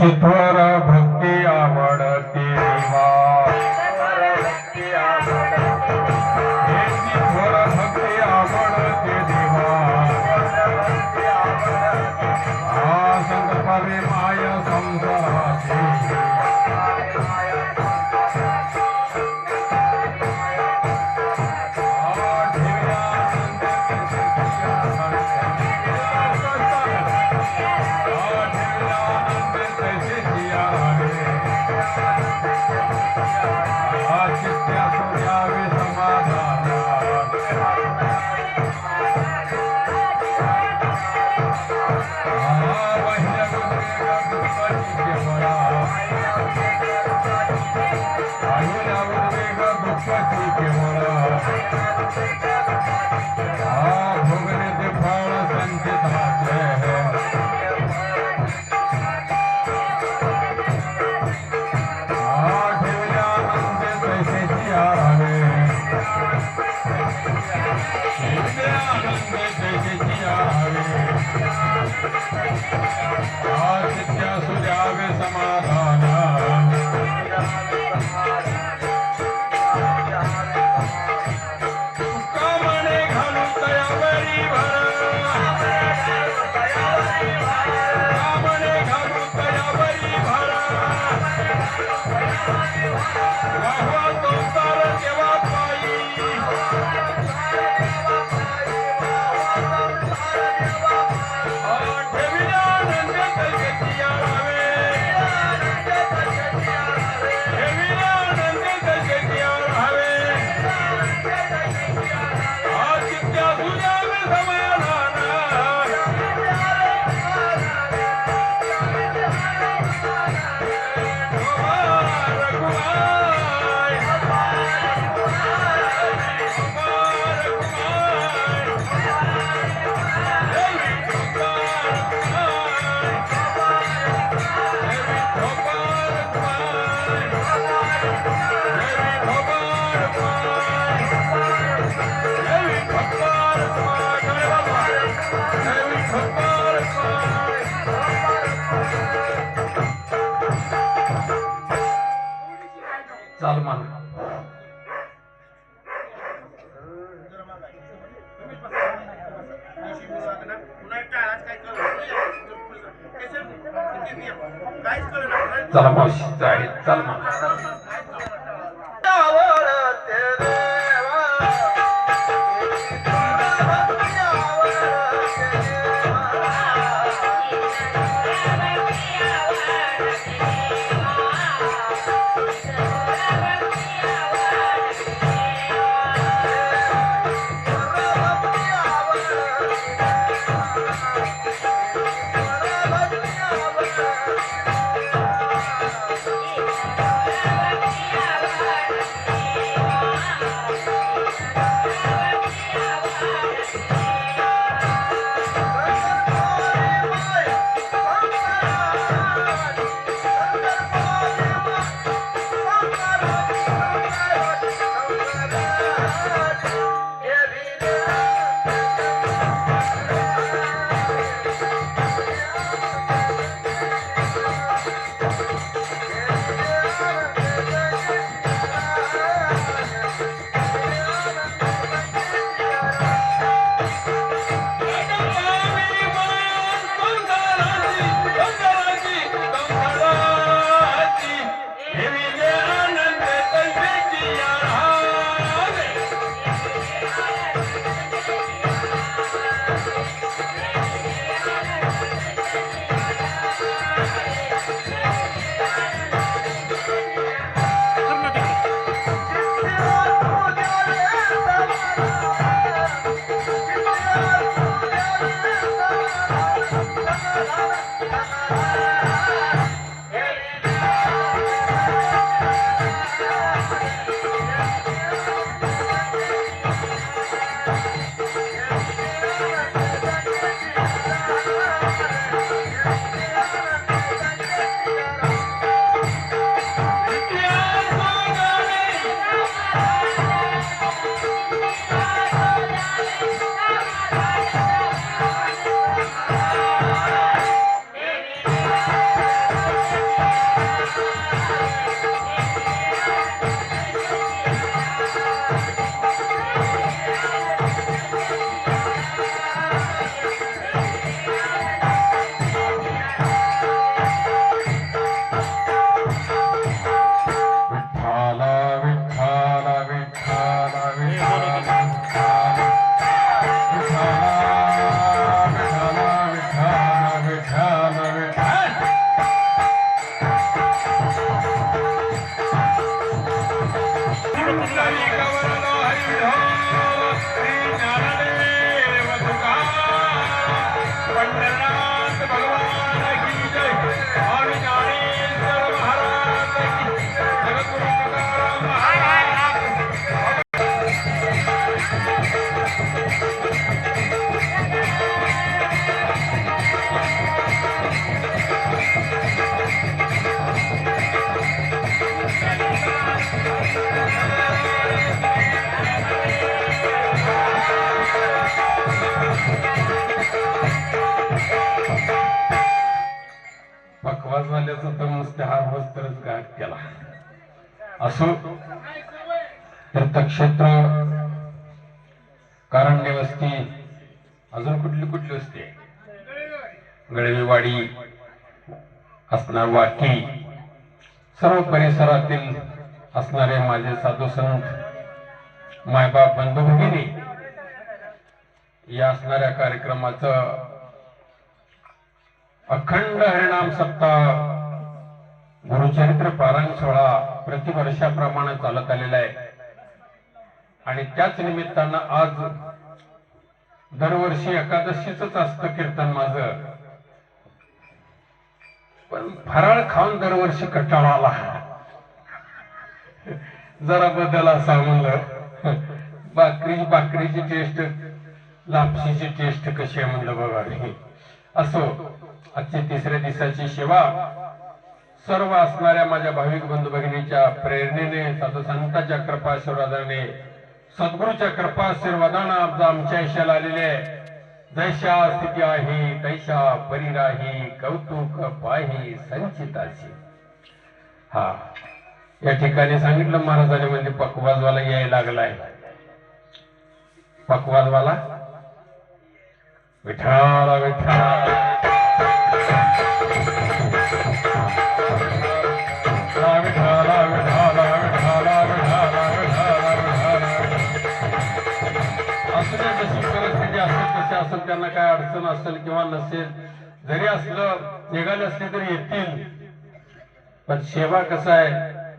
चित्वर भक्ती आवडते देवा चित्वर भक्ती आवडते देवा संकल्पावे माय संसाराचे चला मावशी जाईल चल मग Yeah. पकवाजवाल्याचा तर नुसते हार वस्त्रच गाठ केला. असो तीर्थक्षेत्र, कारण्य वस्ती, अजून कुठली कुठली वस्ती आहे, गळवीवाडी असणार, वाकी, सर्व परिसरातील असणारे माझे साधू संत, मायबाप, बंधू भगिनी, या असणाऱ्या कार्यक्रमाचं अखंड हरिनाम सप्ताह गुरुचरित्र पारायण सोहळा प्रतिवर्षाप्रमाणे चालत आलेला आहे. आणि त्याच निमित्तानं आज दरवर्षी एकादशीच असतं कीर्तन माझं, पण फराळ खाऊन दरवर्षी कंटाळा आला, जरा बदल असा म्हणलं. भाकरीची टेस्ट, लापशीची टेस्ट कशी आहे म्हणलं बघा. असो, आजची तिसऱ्या दिवसाची सेवा सर्व असणाऱ्या माझ्या भाविक बंधू भगिनीच्या प्रेरणेने, साधू संतांच्या कृपा आशीर्वादाने, सद्गुरूच्या कृपा आशीर्वादानं आमच्या यशाला आलेले आहे. जैशा स्थिती आहे तैशा परिराही, कौतुक पाही संचिताची. हा, या ठिकाणी सांगितलं महाराजांनी, म्हणजे पकवाजवाला यायला लागलाय. पकवाजवाला विठाला विठाला असेल, त्यांना काय अडचण असेल किंवा नसेल, जरी असलं निघाले असले तरी येतील. पण सेवा कसं आहे,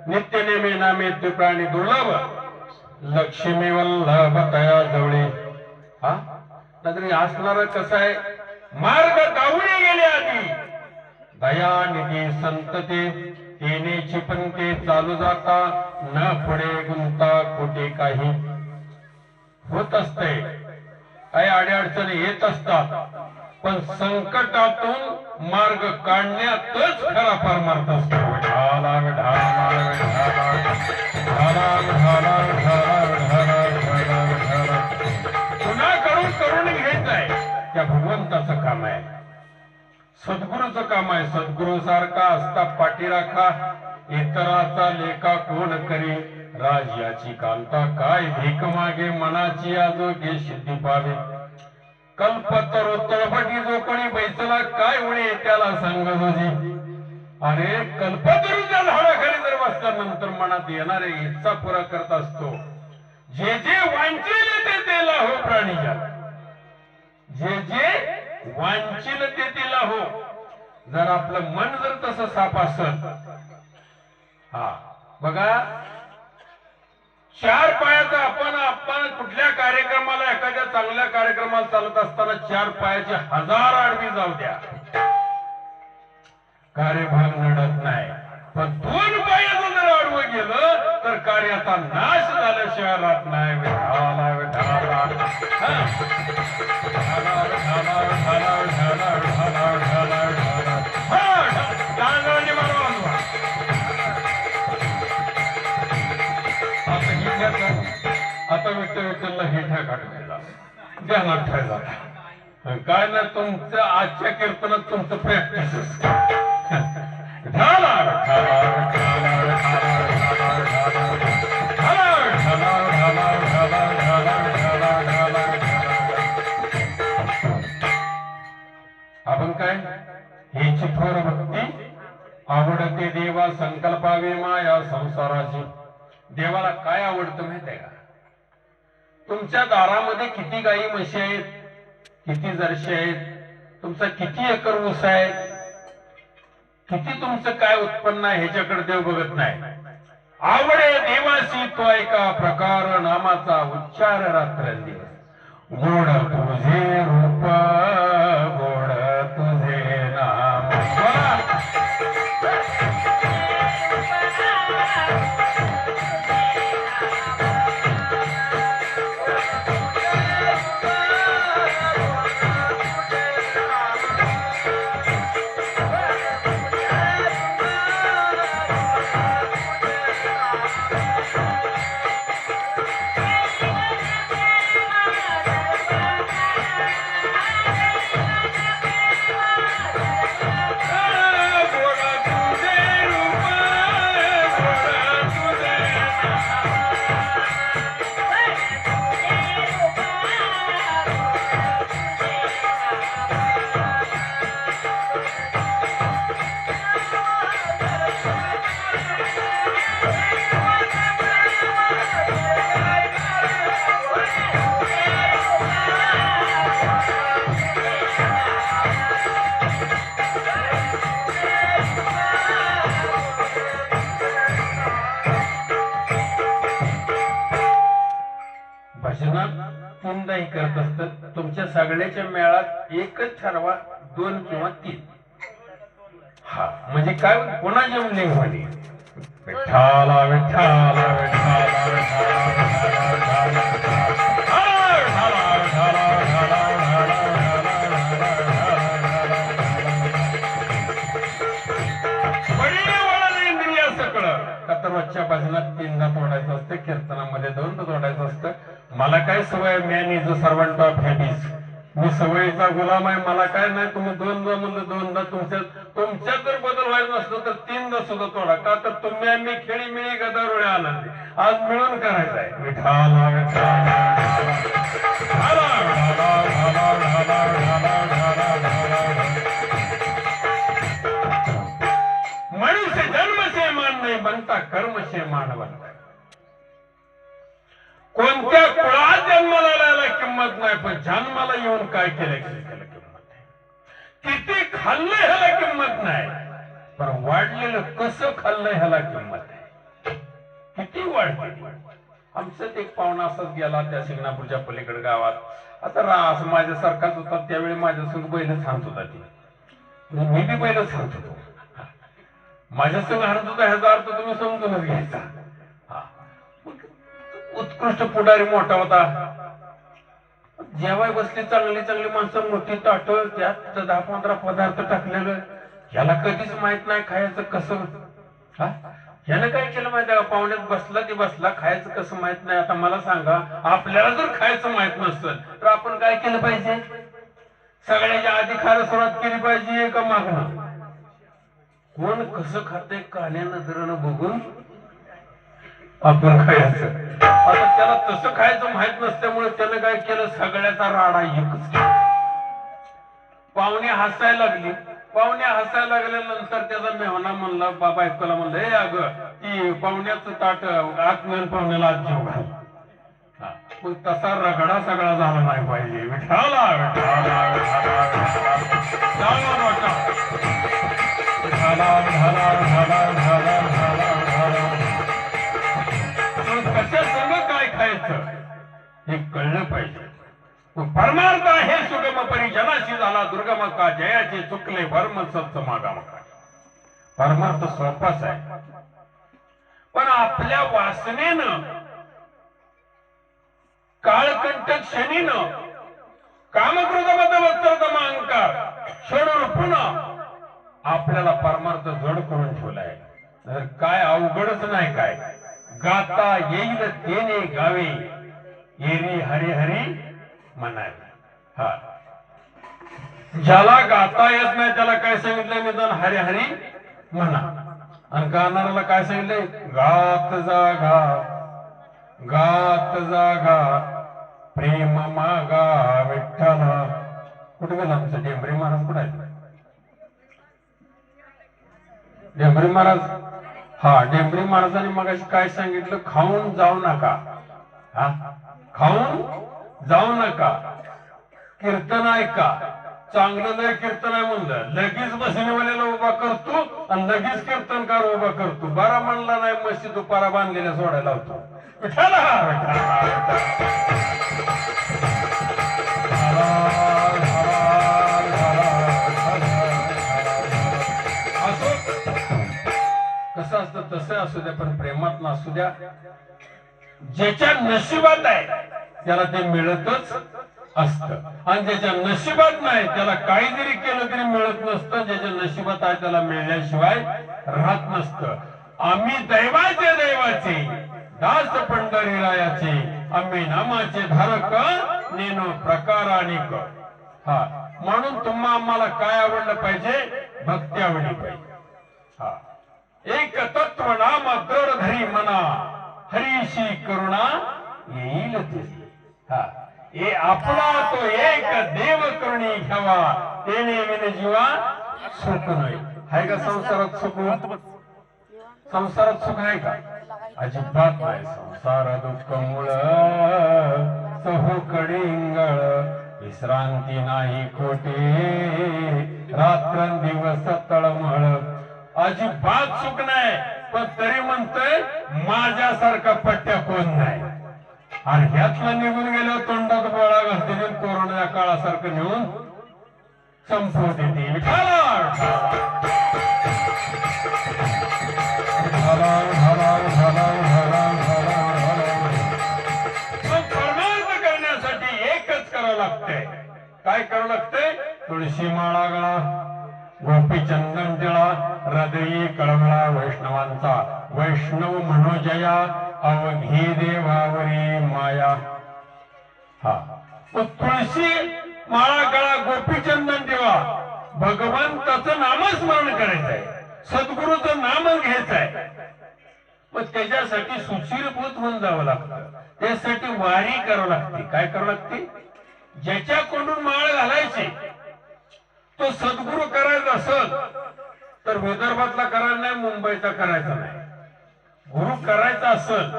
नित्य नेमे नामे ते प्राणी दुर्लभ, लक्ष्मी वल्लभ तया जवळे. हा, नाहीतरी असणार कसं आहे, मार्ग दावणे गेले आधी, दया निधी संतते येण्याची पण ते चालू जाता, न पुढे गुंता कुठे काही होत असते. काही अडचणी येत असतात, पण संकटातून मार्ग काढण्यातच खरा परमार्थ असतो. कुणाकडून करून घ्यायचंय त्या भगवंताचं काम आहे, सद्गुरूचं काम आहे. सद्गुरू सारखा असता पाठीराखा, इतराचा लेखा कोण करी, राजाची कांता काय भीक मागे, मनाची आजोगे सिद्धी पावे. कल्पतरो तळपटी जो कोणी बैसला, काय उणे त्याला सांग तुझी. अरे कल्पतरूच्या झाडाखाली जर बसल्यानंतर मनात येणारे इच्छा पुरा करत असतो. जे जे वांचेल ते लाहो प्राणीच्या, जे जे वांचेल ते लाहो. जर आपलं मन जर तसं साफ असत, हा बघा, चार पायाचा आपण कुठल्या कार्यक्रमाला, एखाद्या चांगल्या कार्यक्रमाला चालत असताना चार पायाचे 1000 आडवी जाऊ द्या, कार्यभाग नडत नाही. पण 2 पायाचं जर आडवं गेलं तर कार्याचा नाश झाल्याशिवाय राहत नाही. विठाला विठाला आता विठ्ठल विठ्ठलला हिठा काढलेला ध्यानात ठेवायचा. काय ना, तुमचं आजच्या कीर्तनात तुमचं प्रॅक्टिस आपण काय, हेची थोर भक्ती आवडते देवा, संकल्पावे माया संसाराची. देवाला काय आवडतं माहित आहे का? तुमच्या दारामध्ये किती गाई म्हशी आहेत, किती जर्शी आहेत, तुमचा किती एकर ऊस आहे, किती तुमचं काय उत्पन्न आहे, ह्याच्याकडे देव बघत नाही. आवडे देवासी तो एका प्रकार नामाचा उच्चार रात्रंदिवस. गोड तुझे रूप, गोड तुझे नाम. करत असतं, तुमच्या सगळ्याच्या मेळात एकच ठरवा, 2 किंवा 3. हा म्हणजे काय पुन्हा जमले म्हणे विठ्ठला विठ्ठला विठ्ठला इंद्रिया सगळं कतरवच्या भजनात 3दा तोडायचं असतं, कीर्तनामध्ये 2दा तोडायचं असतं. मला काय सवय, man is a servant of habits. मी सवयीचा गुलाम आहे, मला काय नाही. तुम्ही 2दा म्हणलं 2दा, तुमच्यात जर बदल व्हायचा नसतो तर 3दा सुद्धा तोडा. का तर तुम्ही आम्ही खेळी मिळी गदारोळे आनंदी आज मिळून करायचं आहे. विठाला मनुष्य जन्म से मान नाही बनता, कर्म से मान बनता. कोणत्या कुळात जन्माला यायला किंमत नाही, पण जन्माला येऊन काय केलं त्याला किंमत आहे. किती खाल्लं ह्याला किंमत नाही, पण वाढलेलं कसं खाल्लं ह्याला किंमत आहे. किती वाढते. आमच्यात एक पाहुणा असाच गेला त्या शिंगणापूरच्या पलीकडे गावात. आता रास माझ्यासारखाच होता, त्यावेळी माझ्यासंग बैल सांगत होता. ती मी बी बैल सांगत होतो. माझ्या संग हाणत होता ह्याचा अर्थ तुम्ही समजूनच घ्यायचा. उत्कृष्ट पुढारी मोठा होता. जेवाय बसली चांगली चांगली माणसं, मोठी ताट, त्यात 10-15 पदार्थ टाकलेलं. याला कधीच माहित नाही खायचं कसं. यानं काय केलं माहिती आहे का, पाहुण्यात बसला ती बसला, खायचं कसं माहित नाही. आता मला सांगा, आपल्याला जर खायचं माहित नसेल तर आपण काय केलं पाहिजे? सगळ्याच्या आधी खायला सुरुवात केली पाहिजे का मागणं? कोण कसं खाते कान्या नजरेनं बघून आपण खायचं. आता त्याला तसं खायचं माहित नसल्यामुळे त्यानं काय केलं, सगळ्याचा राडा एकच केला. पाहुणे हसायला लागली. पाहुणे हसायला लागल्यानंतर त्याचा मेहना म्हणला, बाबा ऐकला म्हणलं, हे अगं ती पाहुण्याचं ताट आत नेऊन पाहुण्याला आज जेव घाल. मग तसा रगडा सगळा झाला नाही पाहिजे. विठाला कशा संग काय खायचं हे कळलं पाहिजे. परमार्थ आहे सुगम परिजनाशी झाला दुर्गम का, जयाचे चुकले वर्म सत्य मागाम का. परमार्थ सोपाच आहे, पण आपल्या वासनेनं काळकंठ क्षणीनं कामक्रोधमत वस्त्रतम अहंकार षडरूपून आपल्याला परमार्थ जड करून ठेवलाय. तर काय अवघडच नाही. काय गाता येईल तेने गावे, एरी हरी हरी म्हणावे. हा ज्याला गाता येत नाही त्याला काय सांगितलं, निदान हरी हरी म्हणा. आणि गाणाऱ्याला काय सांगितलंय, गात जागा गात जागा प्रेम मागा विठ्ठला. कुठे गेला आमचा डेंबरी महाराज? कुठे आहे डेंबरी महाराज? हा, डेंबरी महाराजांनी मगाशी काय सांगितलं, खाऊन जाऊ नका. हा, खाऊन जाऊ नका. कीर्तन ऐका, चांगलं लय कीर्तन आहे म्हणलं, लगेच बसणीवाल्याला उभा करतो आणि लगेच कीर्तनकार उभा करतो. बरा म्हणला नाही, मस्ती दुपारा बांधलेल्या सोडायला होतो. कसं असतं तसं असू द्या, पण प्रेमात नसू द्या. ज्याच्या नशिबात आहे त्याला ते मिळतच असतं, आणि ज्याच्या नशिबात नाही त्याला काही जरी केलं तरी मिळत नसतं. ज्याच्या नशिबात आहे त्याला मिळण्याशिवाय राहत नसतं. आम्ही दैवाचे दास पंढरीरायाचे, आम्ही नामाचे धारक नेनो प्रकारानिक. हा, म्हणून तुम्हा आम्हाला काय आवडलं पाहिजे? भक्ती आवडली पाहिजे. हा, एक तत्व नाम दृढ धरी मना, हरीशी करुणा येईल तुझी. हा, हे आपला तो एक देव करुणी घ्यावा, तेने विन जीवा सुख नाही. आहे का संसारात सुख? संसारात सुख आहे का? अजिबात नाही. संसार दुःख मूळ सहु कडिंगळ, विश्रांती नाही खोटे, रात्रंदिवस तळमळ. अजिबात सुख नाही, पण तरी म्हणतोय माझ्यासारखा पट्ट्या कोण नाही. आणि ह्यातला निघून गेल्यावर तोंडात गोळा घालते आणि कोरोनाच्या काळासारखं नेऊन संपवते ती. परमार्थ करण्यासाठी एकच करावं लागतंय. काय करावं लागतंय? तुळशी माळा गळा, गोपीचंदन टिळा, हृदयी कळवळा वैष्णवांचा, वैष्णव मनोजया अवघी देवावरी माया. हा मग तुळशी माळा गळा, गोपीचंदन टिळा, भगवंताचं नामस्मरण करायचंय, सद्गुरूचं नाम घ्यायचंय. मग त्याच्यासाठी सुचिरभूत होऊन जावं लागतं. त्यासाठी वारी करावं लागते. काय करावं लागते? ज्याच्याकडून माळ घालायची तो सद्गुरू करायचा असेल तर विदर्भातला करायचा नाही, मुंबईचा करायचा नाही. गुरु करायचा असेल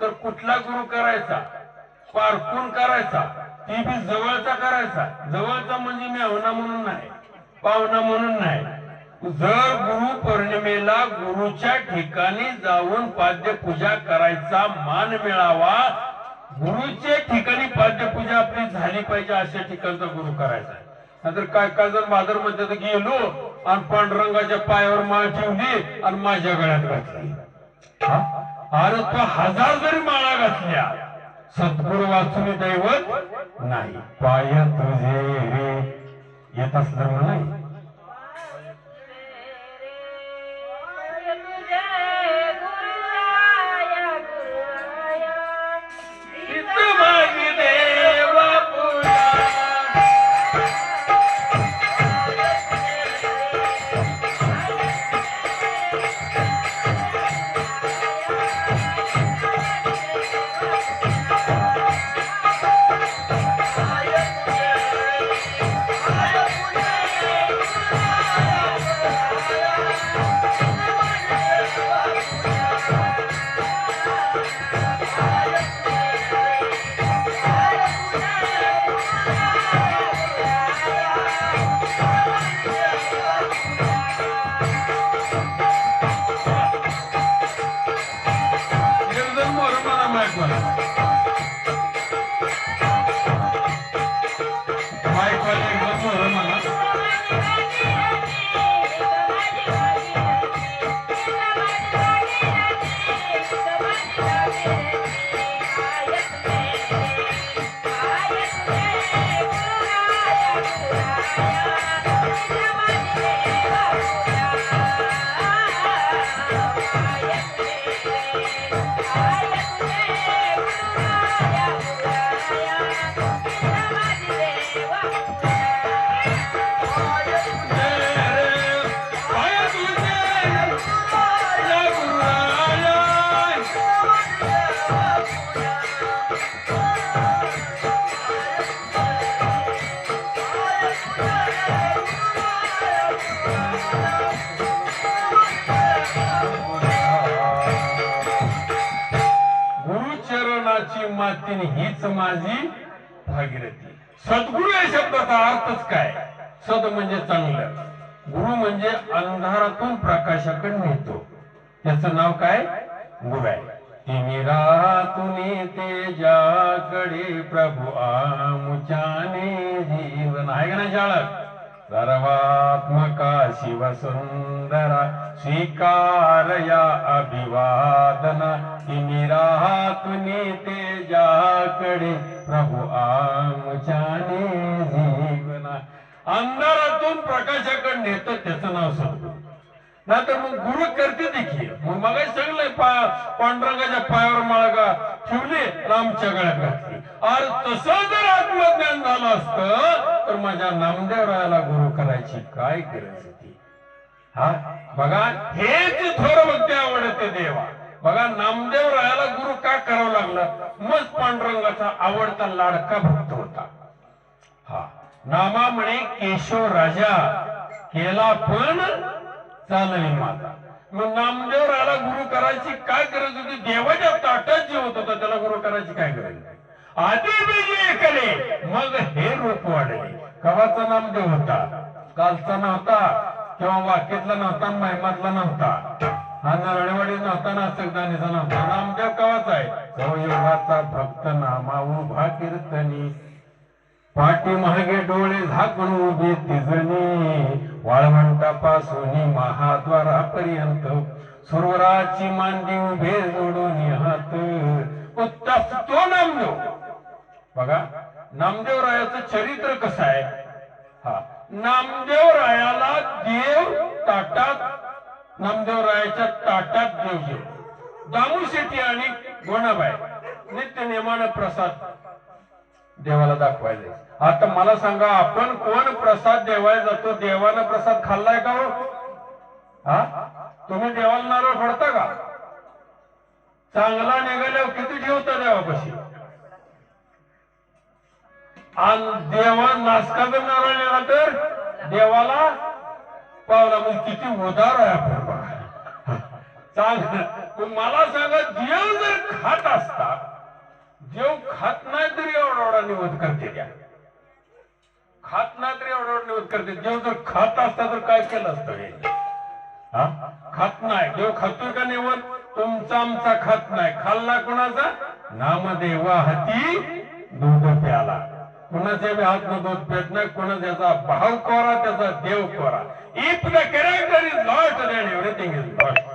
तर कुठला गुरु करायचा? पारखून करायचा, ती बी जवळचा करायचा. जवळचा म्हणजे मी अवना म्हणून नाही, पाहुणा म्हणून नाही. जर गुरु पौर्णिमेला गुरुच्या ठिकाणी जाऊन पाद्यपूजा करायचा मान मिळावा, गुरुच्या ठिकाणी पाद्यपूजा आपली झाली पाहिजे अशा ठिकाणचा गुरु करायचा. नाहीतर काय काय जण बाजार मध्ये गेलो आणि पांडुरंगाच्या पायावर माळ ठेवली आणि माझ्या गळ्यात घातली. अरे तो 1000 जरी माळा घातल्या, सद्गुरु वाचून दैवत नाही. पाय तुझे रे येत असलं नाही. मातीने हीच माझी भागीरथी. सद्गुरु या शब्दाचा अर्थच काय? सद म्हणजे चांगलं, गुरु म्हणजे अंधारातून प्रकाशाकडे नेतो. त्याचं नाव काय? गुरु आहे. तिमिरातून तेजाकडे प्रभू आमुच्याने जीवन आहे का नाही शाळक? सर्वात्मका शिवसुंदरा स्वीकार या अभिवादना. तिमिरातून तेजाकडे प्रभू आमुच्याने जीवना. अंधारातून प्रकाशाकडे नेतं, त्याचं नाव सद्गुरू. नाहीतर मग गुरु करते देखील. मग मग सगळं पांडुरंगाच्या पायावर माळा ठेवली, रामच्या गळ्यात घातली. अरे तसं जर आत्मज्ञान झालं असतं तर माझ्या नामदेवरायाला गुरु करायची काय गरज होती? हा बघा, हेच थोर भक्ती आवडते देवा. बघा, नामदेवरायाला गुरु का करावं लागलं? मग पांडुरंगाचा आवडता लाडका भक्त होता. हा नामा म्हणे केशव राजा केला पण चालली माता. मग नामदेवरायाला गुरु करायची काय गरज होती? देवाच्या ताटात जे होत होता त्याला गुरु करायची काय गरज नाही. आधी बीजी एकले मग हे रूप वाढले. कवाचा नामदेव होता? कालचा नव्हता किंवा वाक्यातला नव्हता, महिमातला नव्हता. हा नरळवाडी नव्हताना सकदानीचा नव्हता नामदेव कवाचा आहे सौयोगाचा भक्त नामा उभा कीर्तनी पाठी मागे डोळे झाकून उभी तिजणी वाळवंटापासून महाद्वारापर्यंत सुरवराची मांडी उभे जोडून हात तो नामदेव बघा नामदेव रायाचं चरित्र कसं आहे हा नामदेव रायाला देव ताटात नामदेव रायाच्या ताटात देव जेव दामू शेट्टी आणि गोणाबाई नित्य नेमानं प्रसाद देवाला दाखवायला आता मला सांगा आपण कोण प्रसाद देवायला जातो देवानं प्रसाद खाल्लाय का हो हा तुम्ही देवाला नारळ फोडता का चांगला निघाल्यावर किती ठेवता देवापाशी आणि देवा नासकाचा नारळ निघाला तर देवाला पावला मग किती उदार आहे आपण बघा चांगलं मला सांगा देव जर खात असता देव खात नाही तरी एवढा निवड करते त्या खात नाही तरी एवढा निवड करते देव जर खात असता तर काय केलं असतं हे हा खात नाही देव खातोय का निवड तुमचा आमचा खात नाही खाल्ला कुणाचा नामदेवा हाती दूध प्याला कुणाच्या बी हातनं दूध पेत नाही कुणाचा भाव कोरा त्याचा देव कोरा if the character is lost then everything is lost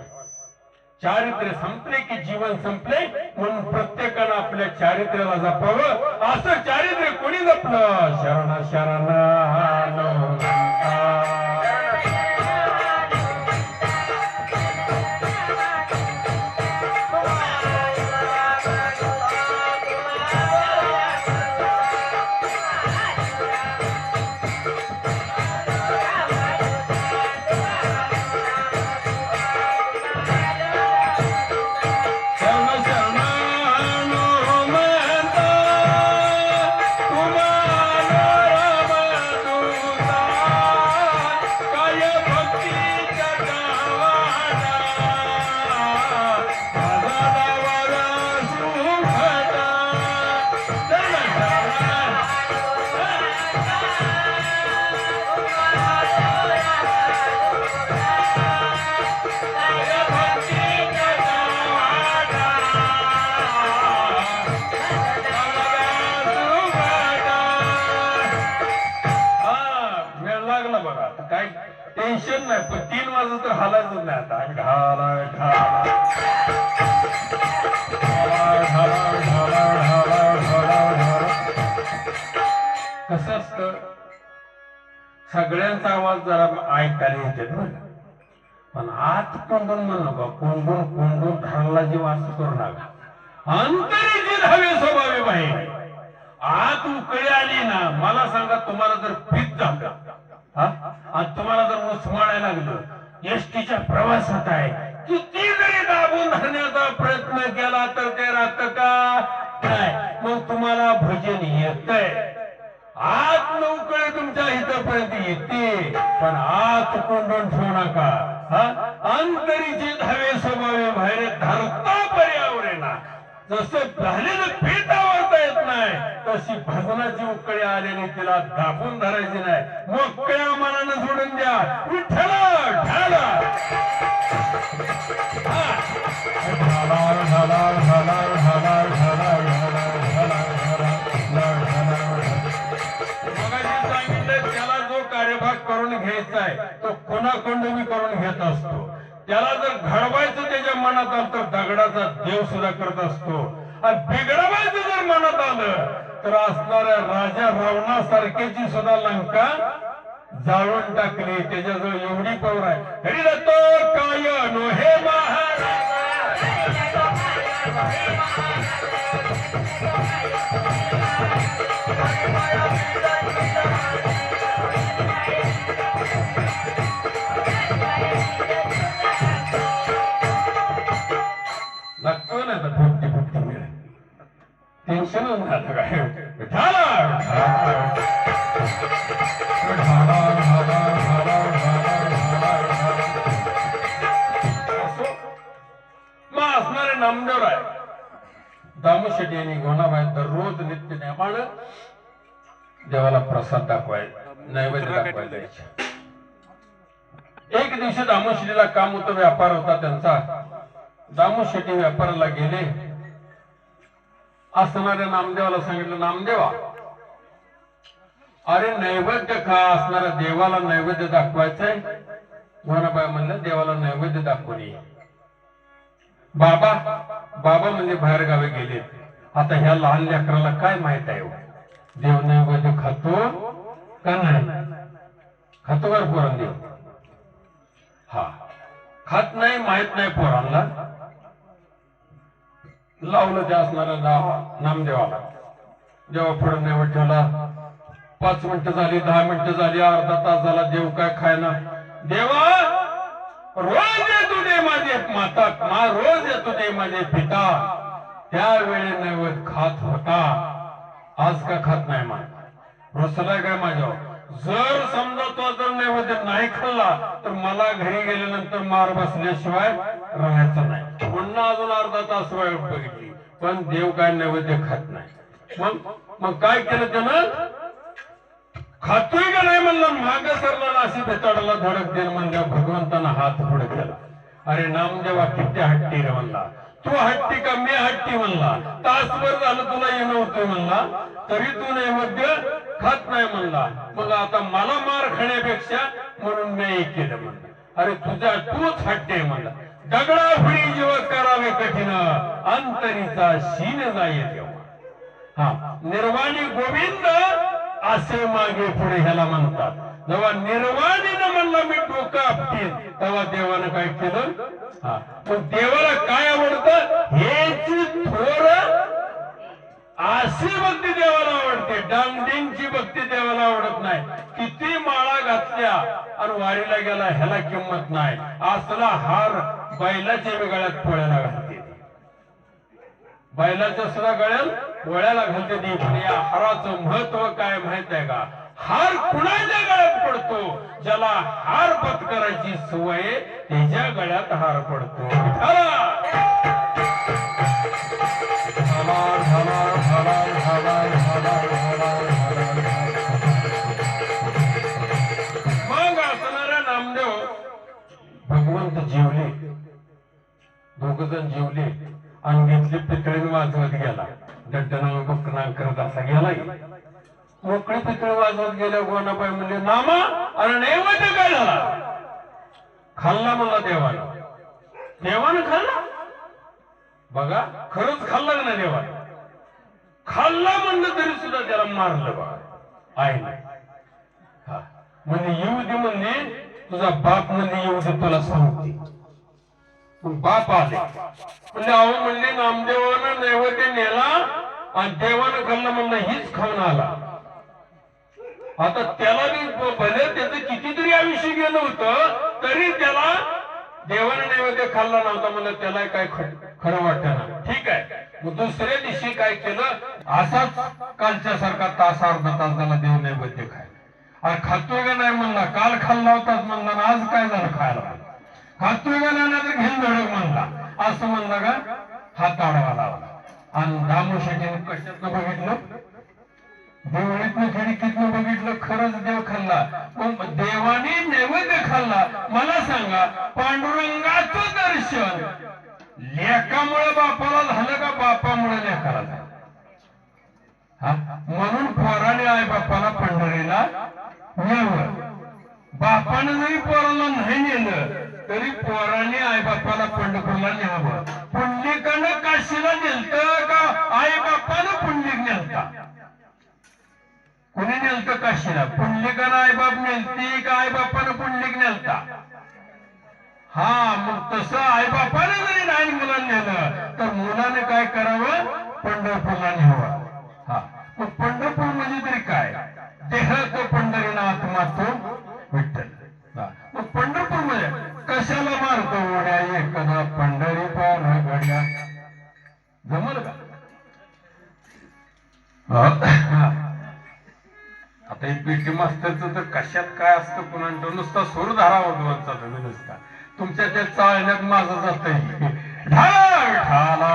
चारित्र्य संपले की जीवन संपले म्हणून प्रत्येकानं आपल्या चारित्र्याला जपावं असं चारित्र्य कोणी जपलं शरण शरण टेन्शन नाही पण 3 वाजता तर हालायचं नाही आता कसं असतं सगळ्यांचा आवाज जरा ऐकायला येते पण आत कोंडून म्हणू नका कोंडून कोंडून धरला जीव असं करू नका अंतरी जी धावे स्वभावी बाहेर आत उकळी आली ना मला सांगा तुम्हाला जर फिट झालं आणि तुम्हाला जर उस्माळायला लागलं एसटीच्या प्रवासात आहे किती जरी दाबून धरण्याचा प्रयत्न केला तर ते राहतं का नाही मग तुम्हाला भजन येतंय आत नौकळे तुमच्या हितापर्यंत येते पण आत कोंडून ठेवू नका अंतरीची धावे स्वभावे बाहेर धरता पर्यावरणा जसं झालेलं पीठ आवडता येत नाही तशी भजनाची उकळी आलेली तिला दाबून धरायची नाही मोकळ्या मनानं सोडून द्या विठ्ठला ढाला सांगितलं त्याला जो कार्यभाग करून घ्यायचा आहे तो कोणाकोंड करून घेत असतो त्याला जर घडवायचं त्याच्या मनात आलं तर दगडाचा देव सुद्धा करत असतो आणि बिघडवायचं जर मनात आलं तर असणाऱ्या राजा रावणासारख्याची सुद्धा लंका जाळून टाकली त्याच्याजवळ एवढी पवर आहे तरी जातो काय नो हे महाराज लागतो ना आता फुटती फुटती मिळेल टेन्शन झालं काय मग असणारे नामदेव आहे दामू शेट्टी आणि गोणाबाई दररोज नित्य नेमानं देवाला प्रसाद दाखवायचा नैवेद्य दाखवायला एक दिवशी दामोशीला काम होतं, व्यापार होता त्यांचा. दामोशेट्टी व्यापाराला गेले. असणाऱ्या नामदेवाला सांगितलं, नामदेवा, अरे नैवेद्य खा, असणाऱ्या देवाला नैवेद्य दाखवायचंय. गोनाबाई म्हणलं, देवाला नैवेद्य दाखवून ये. बाबा बाबा म्हणजे बाहेर गावी गेले. आता ह्या लहान लेकराला काय माहित आहे, देव नैवेद्य खातो का नाही? खातो का पोरण देव? हा, खात नाही, माहित नाही पोरांना. लावलं ते असणाऱ्या नामदेवाला. जेव्हा पुढे नैवेद्य ठेवला, 5 मिनिटं झाली, 10 मिनिटं झाली, अर्धा तास झाला, देव काय खायना. देवा, रोज येतो दे माझे माता, रोज येतो दे माझे पिता. त्यावेळी नैवेद्य खात होता, आज का खात नाही? मला रोसलाय काय माझ्यावर? जर समजा तो जर नैवेद्य नाही खाल्ला तर मला घरी गेल्यानंतर मार बसल्याशिवाय राहायचं नाही. म्हणून अजून अर्धा तास वेळ बघितली, पण देव काय नैवेद्य खात नाही. मग काय केलं त्यानं? खातोय का नाही म्हणलं, माग सरला अशी बेताडाला धडक देईल म्हणल्या. भगवंतानं हात पुढे केला. अरे नामदेवा, किती हट्टी रे म्हणला. तू हट्टी का मी हट्टी म्हणला? तासभर झालं तुला येणं होतोय म्हणला, तरी तू नैवेद्य खात नाही म्हणला. मग आता मला मार खाण्यापेक्षा म्हणून मी केलं म्हणलं. अरे तूच हट्टी आहे म्हणला. दगडा फुडी जीव करावे कठीण, अंतरीचा शीन जाई तेव्हा. हा, निर्वाणी गोविंद असे मागे पुढे ह्याला म्हणतात. जेव्हा निर्वाणीनं म्हणलं मी डोकं आपटीन, तेव्हा देवानं काय केलं? हा, पण देवाला काय आवडतं? हेची थोर अशी भक्ती देवाला आवडते. डांगडिंगची भक्ती देवाला आवडत नाही. किती माळा घातल्या आणि वारीला गेला ह्याला किंमत नाही. असला हार बैलाच्या गळ्यात पोळ्याला घालते, बैलाच्या सुद्धा गळ्यात पोळ्याला घालते ती. पण या हाराचं महत्व काय माहित आहे का? हार कुणाच्या गळ्यात पडतो? ज्याला हार पत्करायची सवय त्याच्या गळ्यात हार पडतो. मग असणाऱ्या नामदेव भगवंत जेवले, दोघ जण जेवले आणि घेतली पितळीने वाजवत गेला. दड्डना बकना करत असा गेला. मोकळी पितळी वाजवत गेल्या. गोनाबाई म्हणले, नामा, अरे नैवेद्य काय झाला? खाल्ला म्हणला देवानं. देवानं खाल्ला? बघा, खरंच खाल्ला ना देवानं? खाल्ला म्हणलं तरी सुद्धा त्याला मारलं बघा आईने. हा, म्हणजे येऊ दे म्हणले, तुझा बाप म्हणजे येऊ दे, तुला सांगते. बाप आले म्हणजे अहो म्हणले, नामदेवानं नैवेद्य नेला आणि देवानं खाल्लं म्हणलं, हीच खाऊन आला. आता त्याला बी भले त्याचं कितीतरी आयुष्य गेलं होतं, तरी त्याला देवाने नैवेद्य खाल्ला नव्हता म्हणलं. त्याला काय खरं वाटत ना. ठीक आहे, मग दुसऱ्या दिवशी काय केलं? असाच कालच्या सारखा तास अर्धा तास झाला देव नैवेद्य खाय. अरे खातोय का नाही म्हणला, काल खाल्ला होताच म्हणला, आज काय झालं खायला? खातोय का नाही तर घेऊन धडक म्हणला. असं म्हणलं का हात आडवा लावला. आणि दामोशेट्टीने कशातनं बघितलं? देवळीतनं खिडकीतनं बघितलं. खरंच देव खाल्ला. मग देवाने नैवेद्य खाल्ला. मला सांगा, पांडुरंगाचं दर्शन लेकामुळे बापाला झालं का बापामुळे लेकाला झालं? हा, म्हणून पोराने आई बापाला पंढरीला न्यावं. बापानं जरी पोराला नाही नेलं तरी पोराने आई बापाला पंढरपूरला न्यावं. पुंडलिकानं काशीला नेलतं का आई बापानं पुंडलिक नेलता? कुणी नेलतं काशीला? पुंडलिकानं आई बाप नेलती का आई बापानं पुंडलिक नेलता? हा, मग तसं आई बापाने जरी नाही मुलांना नेलं तर मुलाने काय करावं? पंढरपूरला न्यावं. हा, मग पंढरपूर म्हणजे तरी काय? देहाचं पंढरीनाथ मातो विठ्ठल. मग पंढरपूर म्हणजे कशाला मारतो उड्या एकदा पंढरी पार घड्या? जमल का? आता हे पीटी मास्तरचं तर कशात काय असतं कुणाला नुसता सूर धारावा दोनचा तुम्ही नुसता तुमच्या त्या चालण्यात माझं जात ठाला